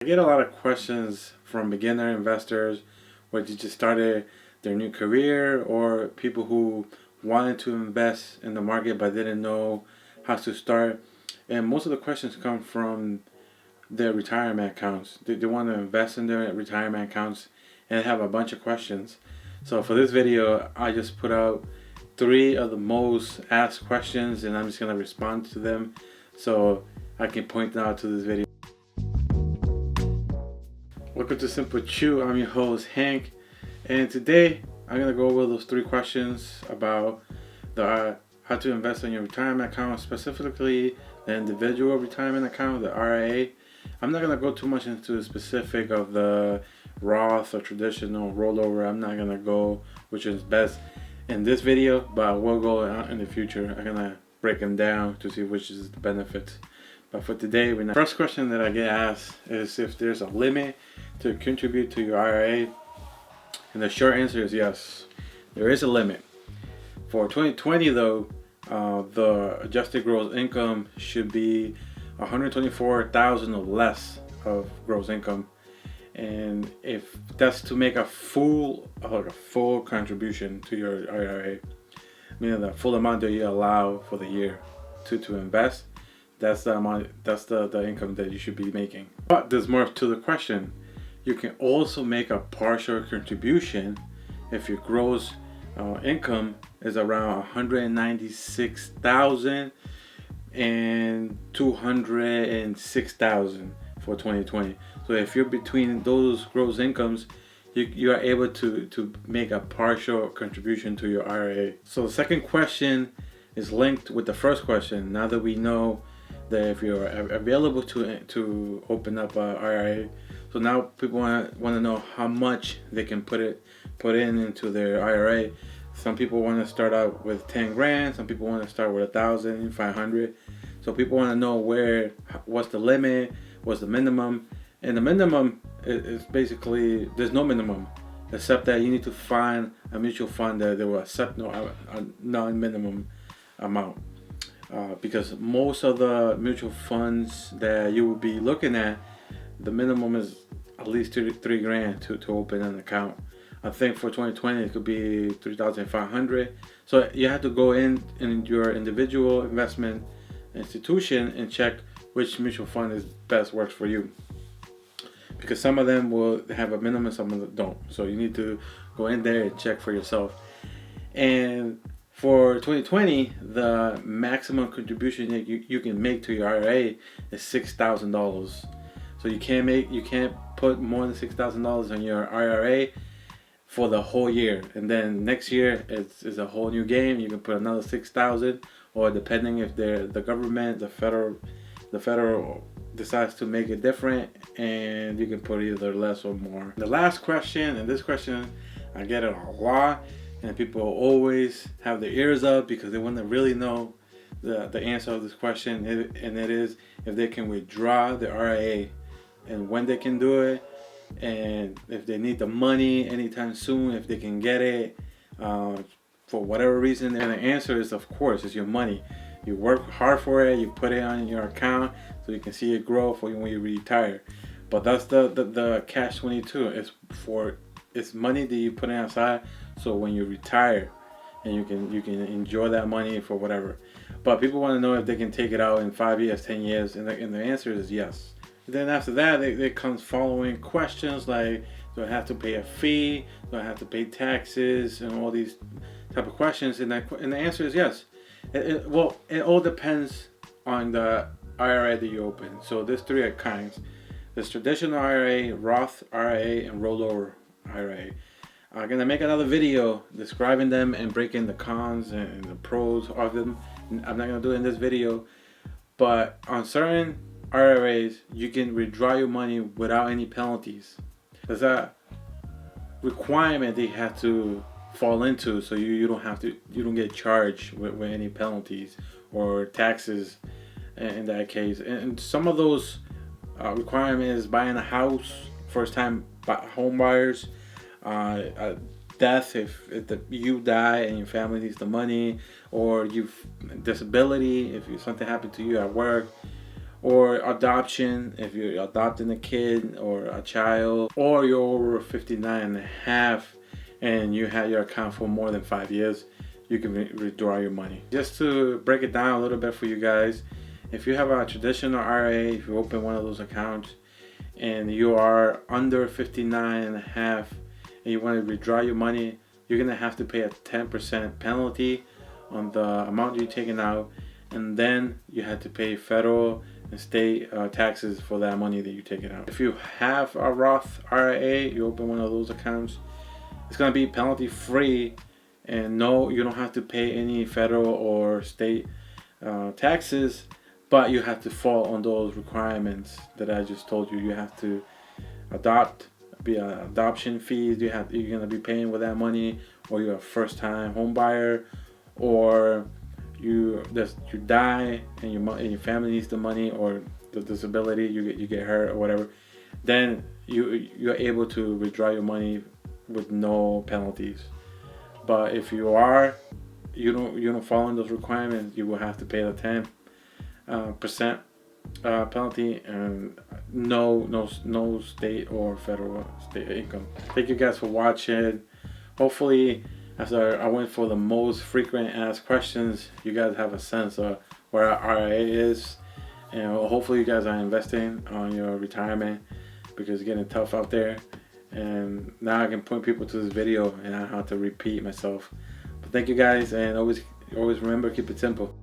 I get a lot of questions from beginner investors who just started their new career, or people who wanted to invest in the market but didn't know how to start. And most of the questions come from their retirement accounts. They want to invest in their retirement accounts and have a bunch of questions. So for this video, I just put out 3 of the most asked questions, and I'm just going to respond to them so I can point them out to this video. Welcome to Simple Chew. I'm your host Hank, and today I'm gonna go over those 3 questions about the how to invest in your retirement account, specifically the individual retirement account, the IRA. I'm not gonna go too much into the specific of the Roth or traditional rollover. I'm not gonna go which is best in this video, but I will go out in the future. I'm gonna break them down to see which is the benefits. But for today, first question that I get asked is if there's a limit to contribute to your IRA. And the short answer is yes, there is a limit. For 2020 though, the adjusted gross income should be $124,000 or less of gross income. And if that's to make a full contribution to your IRA, meaning the full amount that you allow for the year to invest, that's the amount, that's the income that you should be making. But there's more to the question. You can also make a partial contribution if your gross income is around $196,000 and $206,000 for 2020. So if you're between those gross incomes, you are able to make a partial contribution to your IRA. So the second question is linked with the first question. Now that we know that if you're available to open up an IRA, so now people want to know how much they can put in into their IRA. Some people want to start out with 10 grand. Some people want to start with 1,500. So people want to know what's the limit, what's the minimum, and the minimum is basically there's no minimum, except that you need to find a mutual fund that will accept a non-minimum amount. Because most of the mutual funds that you will be looking at, the minimum is at least 3 grand to open an account. I think for 2020 it could be 3,500. So you have to go in your individual investment institution and check which mutual fund is best works for you. Because some of them will have a minimum, some of them don't. So you need to go in there and check for yourself. And for 2020, the maximum contribution that you can make to your IRA is $6,000. So you can't put more than $6,000 on your IRA for the whole year. And then next year it's a whole new game. You can put another $6,000, or depending if the government, the federal decides to make it different, and you can put either less or more. The last question, and this question I get it a lot, and people always have their ears up because they want to really know the answer of this question, and it is if they can withdraw the IRA and when they can do it, and if they need the money anytime soon, if they can get it for whatever reason. And the answer is, of course, it's your money. You work hard for it, you put it on your account so you can see it grow for you when you retire. But that's the catch-22. It's money that you put aside, so when you retire, and you can enjoy that money for whatever. But people want to know if they can take it out in 5 years, 10 years, and the answer is yes. And then after that, there comes following questions like, do I have to pay a fee? Do I have to pay taxes? And all these type of questions. And the answer is yes. It all depends on the IRA that you open. So there's 3 kinds. There's traditional IRA, Roth IRA, and rollover IRA. I'm gonna make another video describing them and breaking the cons and the pros of them. I'm not gonna do it in this video, but on certain IRAs you can withdraw your money without any penalties. There's a requirement that you have to fall into, so you don't get charged with any penalties or taxes in that case. And some of those requirements: buying a house, first time home buyers, death, if you die and your family needs the money, or disability if something happened to you at work, or adoption, if you're adopting a kid or a child, or you're over 59 and a half and you had your account for more than 5 years, you can withdraw your money. Just to break it down a little bit for you guys, if you have a traditional IRA, if you open one of those accounts and you are under 59 and a half and you want to withdraw your money, you're going to have to pay a 10% penalty on the amount you're taking out, and then you have to pay federal and state taxes for that money that you're taking out. If you have a Roth IRA, you open one of those accounts, it's going to be penalty free, and no, you don't have to pay any federal or state taxes, but you have to fall on those requirements that I just told you. You have to be an adoption fees. You're going to be paying with that money, or you're a first-time home buyer, or you die and your family needs the money, or the disability, you get hurt or whatever, then you're able to withdraw your money with no penalties. But if you don't follow those requirements, you will have to pay the 10% penalty, and no state or federal state income. Thank you guys for watching. Hopefully, after I went for the most frequent asked questions, you guys have a sense of where our IRA is, and hopefully you guys are investing on your retirement, because it's getting tough out there. And now I can point people to this video and I don't have to repeat myself. But thank you guys, and always remember, keep it simple.